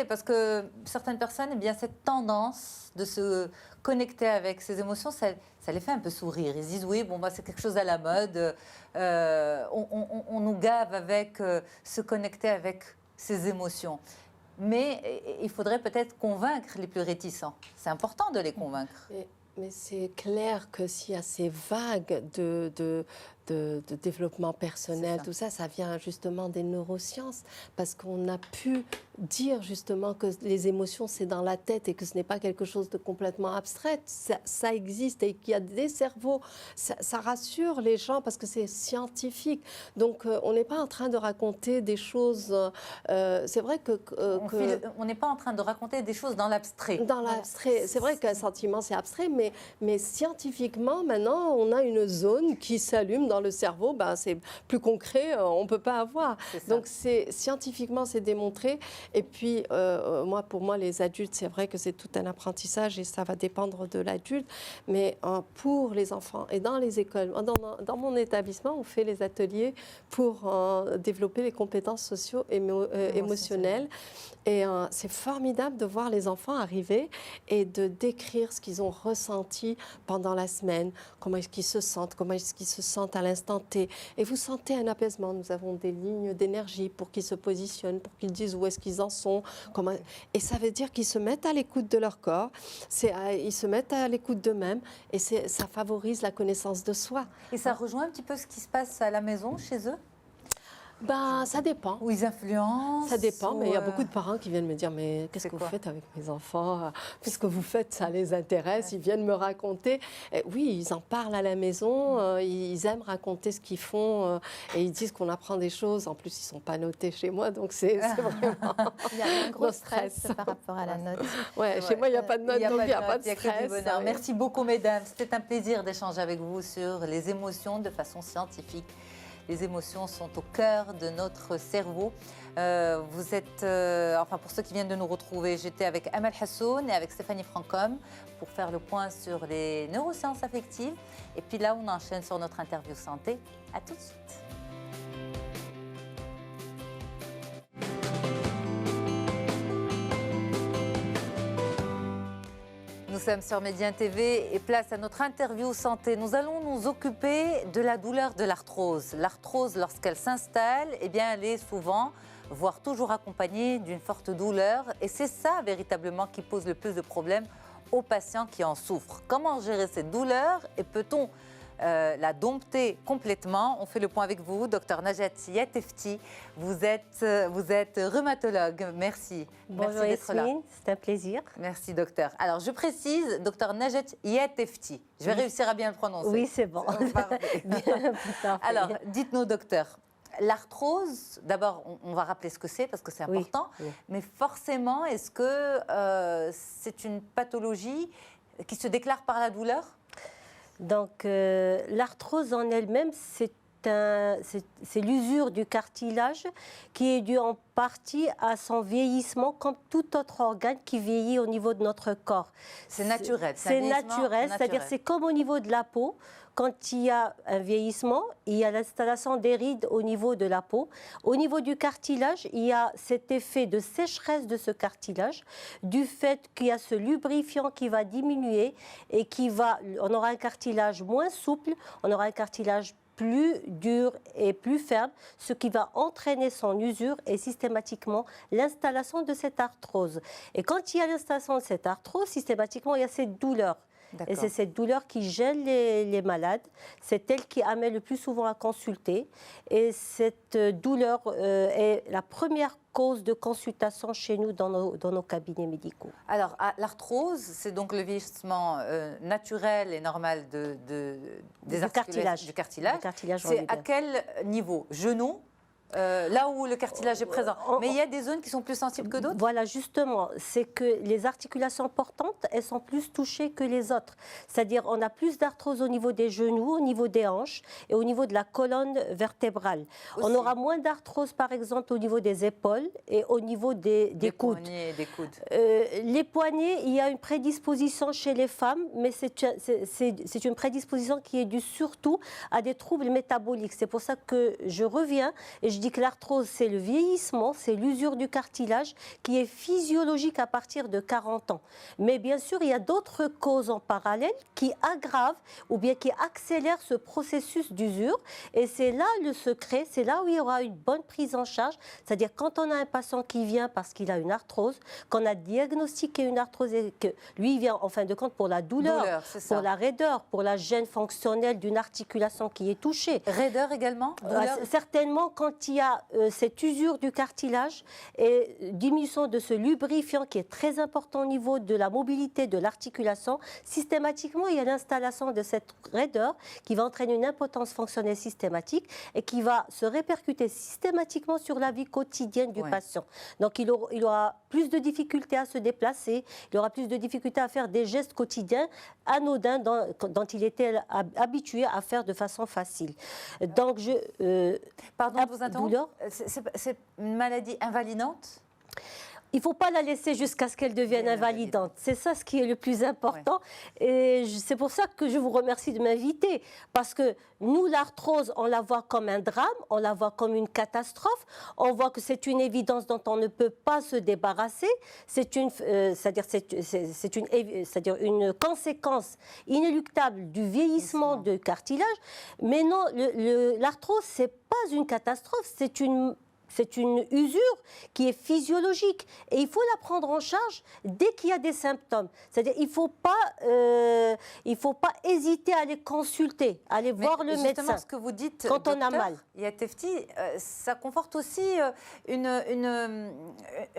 parce que certaines personnes, eh bien, cette tendance de se connecter avec ses émotions, ça les fait un peu sourire. Ils se disent oui, c'est quelque chose à la mode, on nous gave avec se connecter avec ses émotions. Mais il faudrait peut-être convaincre les plus réticents. C'est important de les convaincre. Mais c'est clair que s'il y a ces vagues de développement personnel, tout ça, ça vient justement des neurosciences, parce qu'on a pu dire justement que les émotions, c'est dans la tête et que ce n'est pas quelque chose de complètement abstrait. Ça existe et qu'il y a des cerveaux. Ça rassure les gens parce que c'est scientifique. Donc, on n'est pas en train de raconter des choses... c'est vrai que... on n'est pas en train de raconter des choses dans l'abstrait. Dans l'abstrait. C'est vrai qu'un sentiment, c'est abstrait, mais scientifiquement, maintenant, on a une zone qui s'allume dans le cerveau. Ben, c'est plus concret, on ne peut pas avoir. Donc, scientifiquement, c'est démontré. Et puis, pour moi, les adultes, c'est vrai que c'est tout un apprentissage et ça va dépendre de l'adulte. Mais pour les enfants et dans les écoles, dans mon établissement, on fait les ateliers pour développer les compétences socio-émotionnelles. Et c'est formidable de voir les enfants arriver et de décrire ce qu'ils ont ressenti pendant la semaine, comment est-ce qu'ils se sentent à l'instant T. Et vous sentez un apaisement. Nous avons des lignes d'énergie pour qu'ils se positionnent, pour qu'ils disent où est-ce qu'ils en sont. Et ça veut dire qu'ils se mettent à l'écoute de leur corps, ils se mettent à l'écoute d'eux-mêmes et ça favorise la connaissance de soi. Et ça rejoint un petit peu ce qui se passe à la maison, chez eux ? Ben, ça dépend. Ou ils influencent. Ça dépend, mais il y a beaucoup de parents qui viennent me dire « Mais qu'est-ce que vous faites avec mes enfants ? Puisque vous faites, ça les intéresse, ils viennent me raconter. » Oui, ils en parlent à la maison, ils aiment raconter ce qu'ils font et ils disent qu'on apprend des choses. En plus, ils ne sont pas notés chez moi, donc c'est vraiment... Il y a un gros stress par rapport à la note. Ouais, chez moi, il n'y a pas de note, donc il n'y a pas de stress. Merci beaucoup, mesdames. C'était un plaisir d'échanger avec vous sur les émotions de façon scientifique. Les émotions sont au cœur de notre cerveau. Vous êtes, pour ceux qui viennent de nous retrouver, j'étais avec Amal Hassoun et avec Stéphanie Francom pour faire le point sur les neurosciences affectives. Et puis là, on enchaîne sur notre interview santé. À tout de suite. Nous sommes sur Médien TV et place à notre interview santé. Nous allons nous occuper de la douleur de l'arthrose. L'arthrose, lorsqu'elle s'installe, elle est souvent, voire toujours accompagnée d'une forte douleur. Et c'est ça, véritablement, qui pose le plus de problèmes aux patients qui en souffrent. Comment gérer cette douleur et peut-on la dompter complètement? On fait le point avec vous, Dr Najat Yattefti. Vous êtes rhumatologue. Merci. Bonjour d'être là. C'est un plaisir. Merci, docteur. Alors, je précise, Dr Najat Yattefti. Je vais réussir à bien le prononcer. Oui, c'est bon. Alors, dites-nous, docteur, l'arthrose, d'abord, on va rappeler ce que c'est parce que c'est important, oui. Mais forcément, est-ce que c'est une pathologie qui se déclare par la douleur ? Donc, l'arthrose en elle-même, c'est l'usure du cartilage qui est due en partie à son vieillissement, comme tout autre organe qui vieillit au niveau de notre corps. C'est naturel. C'est naturel, c'est-à-dire c'est comme au niveau de la peau. Quand il y a un vieillissement, il y a l'installation des rides au niveau de la peau. Au niveau du cartilage, il y a cet effet de sécheresse de ce cartilage, du fait qu'il y a ce lubrifiant qui va diminuer et on aura un cartilage moins souple, on aura un cartilage plus dur et plus ferme, ce qui va entraîner son usure et systématiquement l'installation de cette arthrose. Et quand il y a l'installation de cette arthrose, systématiquement, il y a cette douleur. Et c'est cette douleur qui gêne les malades, c'est elle qui amène le plus souvent à consulter. Et cette douleur est la première cause de consultation chez nous dans nos cabinets médicaux. Alors, l'arthrose, c'est donc le vieillissement naturel et normal du cartilage. C'est à quel niveau? Genou? Là où le cartilage est présent. Mais il y a des zones qui sont plus sensibles que d'autres? Voilà, justement, c'est que les articulations portantes, elles sont plus touchées que les autres. C'est-à-dire, on a plus d'arthrose au niveau des genoux, au niveau des hanches et au niveau de la colonne vertébrale. Aussi. On aura moins d'arthrose, par exemple, au niveau des épaules et au niveau des coudes. Poignets et des coudes. Les poignets, il y a une prédisposition chez les femmes, mais c'est une prédisposition qui est due surtout à des troubles métaboliques. C'est pour ça que je reviens et je dis que l'arthrose, c'est le vieillissement, c'est l'usure du cartilage qui est physiologique à partir de 40 ans. Mais bien sûr, il y a d'autres causes en parallèle qui aggravent ou bien qui accélèrent ce processus d'usure. Et c'est là le secret, c'est là où il y aura une bonne prise en charge. C'est-à-dire quand on a un patient qui vient parce qu'il a une arthrose, qu'on a diagnostiqué une arthrose et que lui, il vient en fin de compte pour la douleur pour la raideur, pour la gêne fonctionnelle d'une articulation qui est touchée. Raideur également? Certainement, quand il y a cette usure du cartilage et diminution de ce lubrifiant qui est très important au niveau de la mobilité de l'articulation, systématiquement, il y a l'installation de cette raideur qui va entraîner une impotence fonctionnelle systématique et qui va se répercuter systématiquement sur la vie quotidienne du patient. Donc, il aura plus de difficultés à se déplacer, il aura plus de difficultés à faire des gestes quotidiens anodins dont il était habitué à faire de façon facile. Donc, pardon de vous interrompre, c'est une maladie invalidante? Il ne faut pas la laisser jusqu'à ce qu'elle devienne invalidante. C'est ça ce qui est le plus important. Et c'est pour ça que je vous remercie de m'inviter. Parce que nous, l'arthrose, on la voit comme un drame, on la voit comme une catastrophe. On voit que c'est une évidence dont on ne peut pas se débarrasser. C'est-à-dire une conséquence inéluctable du vieillissement du cartilage. Mais non, l'arthrose, ce n'est pas une catastrophe, c'est une usure qui est physiologique et il faut la prendre en charge dès qu'il y a des symptômes. C'est-à-dire il faut pas hésiter à aller consulter, à aller voir le médecin. Justement, ce que vous dites, quand on a mal. Yahtefti, ça conforte aussi une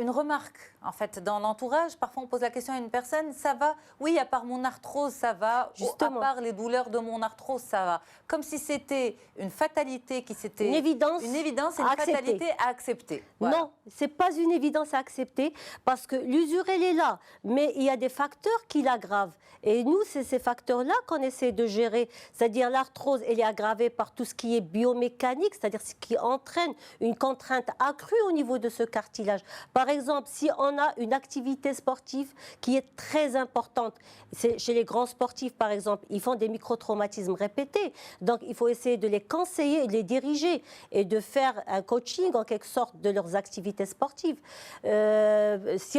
remarque en fait dans l'entourage. Parfois, on pose la question à une personne, ça va? Oui, à part mon arthrose, ça va. Justement. À part les douleurs de mon arthrose, ça va. Comme si c'était une fatalité qui s'était une évidence et une fatalité à accepter. Voilà. Non, ce n'est pas une évidence à accepter parce que l'usure, elle est là. Mais il y a des facteurs qui l'aggravent. Et nous, c'est ces facteurs-là qu'on essaie de gérer. C'est-à-dire l'arthrose, elle est aggravée par tout ce qui est biomécanique, c'est-à-dire ce qui entraîne une contrainte accrue au niveau de ce cartilage. Par exemple, si on a une activité sportive qui est très importante, chez les grands sportifs, par exemple, ils font des microtraumatismes répétés. Donc, il faut essayer de les conseiller, de les diriger et de faire un coaching en quelque sorte de leurs activités sportives. Si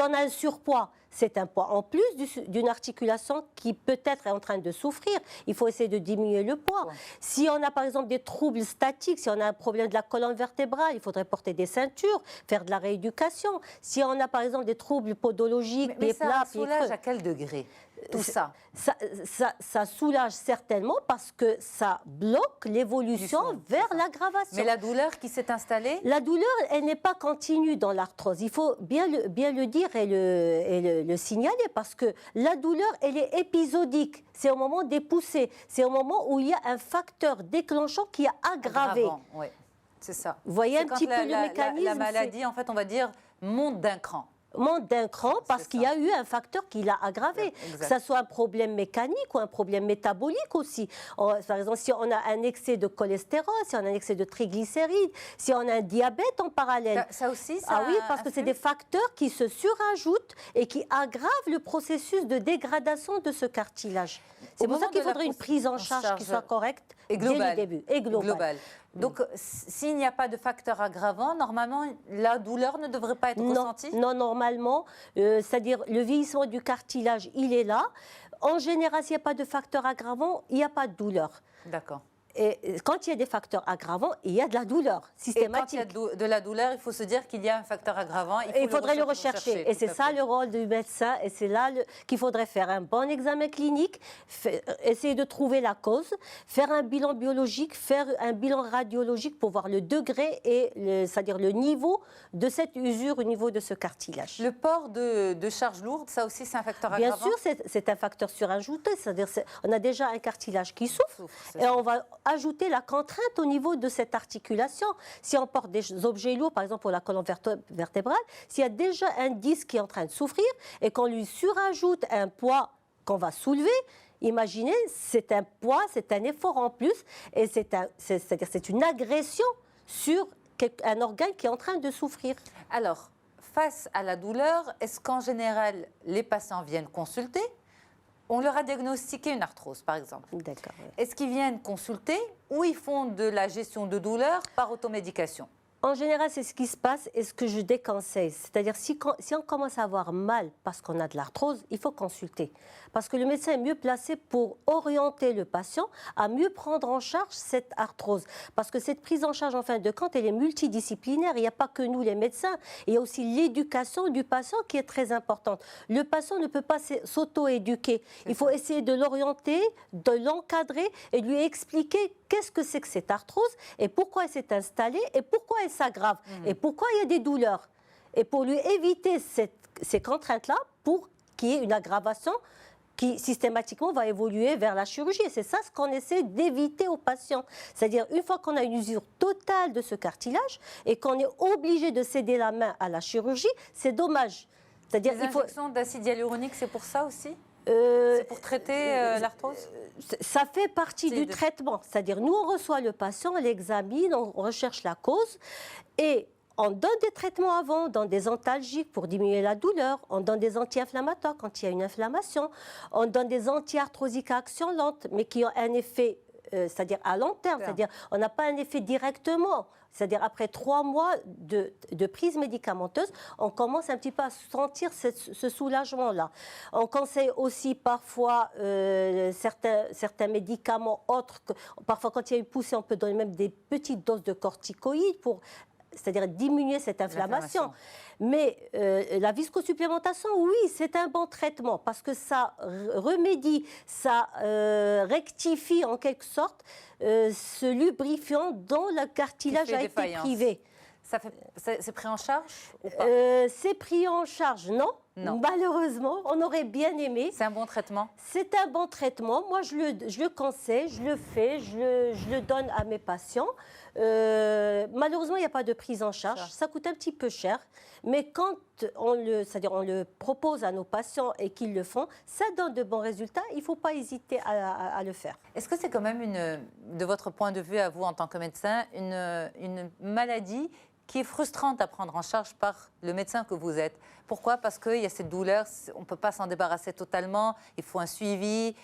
on a un surpoids, c'est un poids en plus d'une articulation qui peut-être est en train de souffrir. Il faut essayer de diminuer le poids. Si on a par exemple des troubles statiques, si on a un problème de la colonne vertébrale, il faudrait porter des ceintures, faire de la rééducation. Si on a par exemple des troubles podologiques, pieds plats, pieds creux. Ça soulage à quel degré tout ça? Ça soulage certainement parce que ça bloque l'évolution vers l'aggravation. Mais la douleur qui s'est installée? La douleur, elle n'est pas continue dans l'arthrose. Il faut bien le dire et le signaler parce que la douleur, elle est épisodique. C'est au moment des poussées. C'est au moment où il y a un facteur déclenchant qui a aggravé. Oui, c'est ça. Vous voyez un petit peu le mécanisme. La maladie, en fait, on va dire, monte d'un cran. Monte d'un cran parce qu'il y a eu un facteur qui l'a aggravé. Exact. Que ce soit un problème mécanique ou un problème métabolique aussi. Par exemple, si on a un excès de cholestérol, si on a un excès de triglycérides, si on a un diabète en parallèle. Ça aussi, ça Ah oui, parce que c'est des facteurs qui se surajoutent et qui aggravent le processus de dégradation de ce cartilage. C'est pour ça qu'il faudrait une prise en charge qui soit correcte et dès le début. Et globale. Donc, s'il n'y a pas de facteur aggravant, normalement, la douleur ne devrait pas être ressentie? Non, normalement, c'est-à-dire le vieillissement du cartilage, il est là. En général, s'il n'y a pas de facteur aggravant, il n'y a pas de douleur. D'accord. Et quand il y a des facteurs aggravants, il y a de la douleur systématique. Et quand il y a de la douleur, il faut se dire qu'il y a un facteur aggravant. Il faudrait le rechercher. Et c'est ça le rôle du médecin. Et c'est là qu'il faudrait faire un bon examen clinique, essayer de trouver la cause, faire un bilan biologique, faire un bilan radiologique pour voir le degré et c'est-à-dire le niveau de cette usure au niveau de ce cartilage. Le port de charges lourdes, ça aussi, c'est un facteur aggravant? Bien sûr, c'est un facteur surajouté. C'est-à-dire on a déjà un cartilage qui souffre et on va ajouter la contrainte au niveau de cette articulation. Si on porte des objets lourds, par exemple pour la colonne vertébrale, s'il y a déjà un disque qui est en train de souffrir et qu'on lui surajoute un poids qu'on va soulever, imaginez, c'est un poids, c'est un effort en plus et c'est-à-dire c'est une agression sur un organe qui est en train de souffrir. Alors, face à la douleur, est-ce qu'en général, les patients viennent consulter? On leur a diagnostiqué une arthrose, par exemple. D'accord. Est-ce qu'ils viennent consulter ou ils font de la gestion de douleur par automédication? En général, c'est ce qui se passe et ce que je déconseille. C'est-à-dire, si on commence à avoir mal parce qu'on a de l'arthrose, il faut consulter. Parce que le médecin est mieux placé pour orienter le patient à mieux prendre en charge cette arthrose. Parce que cette prise en charge, en fin de compte, elle est multidisciplinaire. Il n'y a pas que nous, les médecins. Il y a aussi l'éducation du patient qui est très importante. Le patient ne peut pas s'auto-éduquer. Il faut essayer de l'orienter, de l'encadrer et lui expliquer qu'est-ce que c'est que cette arthrose et pourquoi elle s'est installée et pourquoi elle s'aggrave et pourquoi il y a des douleurs. Et pour lui éviter ces contraintes-là, pour qu'il y ait une aggravation qui systématiquement va évoluer vers la chirurgie. Et c'est ça ce qu'on essaie d'éviter aux patients. C'est-à-dire, une fois qu'on a une usure totale de ce cartilage et qu'on est obligé de céder la main à la chirurgie, c'est dommage. C'est-à-dire, les injections d'acide hyaluronique, c'est pour ça aussi? C'est pour traiter l'arthrose? Ça fait partie du traitement. C'est-à-dire, nous, on reçoit le patient, on l'examine, on recherche la cause et on donne des traitements avant, on donne des antalgiques pour diminuer la douleur, on donne des anti-inflammatoires quand il y a une inflammation, on donne des anti-arthrosiques à action lente, mais qui ont un effet, c'est-à-dire à long terme, c'est-à-dire on n'a pas un effet directement. C'est-à-dire après 3 mois de prise médicamenteuse, on commence un petit peu à sentir ce soulagement-là. On conseille aussi parfois certains médicaments autres. Parfois, quand il y a une poussée, on peut donner même des petites doses de corticoïdes pour, c'est-à-dire diminuer cette inflammation. Mais la viscosupplémentation, oui, c'est un bon traitement parce que ça remédie, ça rectifie en quelque sorte ce lubrifiant dont le cartilage a été privé. C'est pris en charge ou pas? C'est pris en charge, non. Malheureusement, on aurait bien aimé. C'est un bon traitement? C'est un bon traitement. Moi, je le conseille, je le fais, je le donne à mes patients. Malheureusement, il n'y a pas de prise en charge. Ça coûte un petit peu cher. Mais quand on le propose à nos patients et qu'ils le font, ça donne de bons résultats. Il ne faut pas hésiter à le faire. Est-ce que c'est quand même, de votre point de vue à vous en tant que médecin, une maladie qui est frustrante à prendre en charge par le médecin que vous êtes? Pourquoi? Parce qu'il y a cette douleur, on ne peut pas s'en débarrasser totalement, il faut un suivi,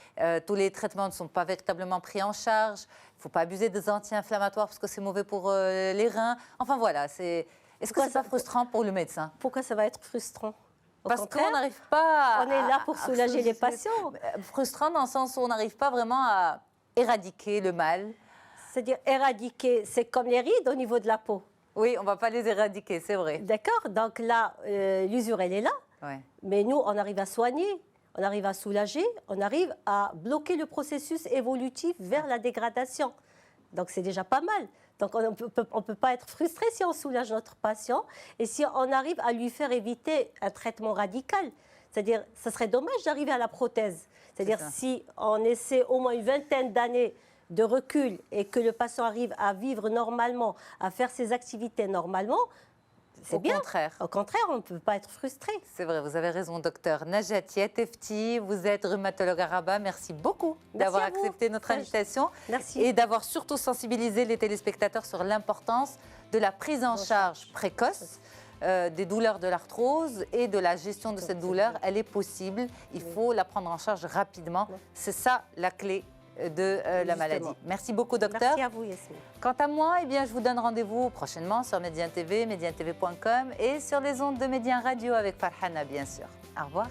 tous les traitements ne sont pas véritablement pris en charge, il ne faut pas abuser des anti-inflammatoires parce que c'est mauvais pour les reins. Enfin voilà, est-ce que c'est pas frustrant pour le médecin? Pourquoi ça va être frustrant? Parce qu'on n'arrive pas... On est là pour soulager les patients. Frustrant dans le sens où on n'arrive pas vraiment à éradiquer le mal. C'est-à-dire éradiquer, c'est comme les rides au niveau de la peau. Oui, on ne va pas les éradiquer, c'est vrai. D'accord, donc là, l'usure, elle est là. Ouais. Mais nous, on arrive à soigner, on arrive à soulager, on arrive à bloquer le processus évolutif vers la dégradation. Donc c'est déjà pas mal. Donc on ne peut pas être frustré si on soulage notre patient et si on arrive à lui faire éviter un traitement radical. C'est-à-dire, ça serait dommage d'arriver à la prothèse. C'est-à-dire, si on essaie au moins une vingtaine d'années de recul et que le patient arrive à vivre normalement, à faire ses activités normalement, c'est bien. Au contraire, on ne peut pas être frustré. C'est vrai, vous avez raison, docteur Najatia Tefti. Vous êtes rhumatologue à Rabat. Merci beaucoup d'avoir accepté notre invitation. Merci. Et d'avoir surtout sensibilisé les téléspectateurs sur l'importance de la prise en charge précoce des douleurs de l'arthrose et de la gestion de cette douleur. Elle est possible. Il faut la prendre en charge rapidement. C'est ça la clé de la maladie. Merci beaucoup, docteur. Merci à vous, Yasmine. Quant à moi, eh bien, je vous donne rendez-vous prochainement sur Médien TV, médiantv.com et sur les ondes de Médien Radio avec Farhana, bien sûr. Au revoir.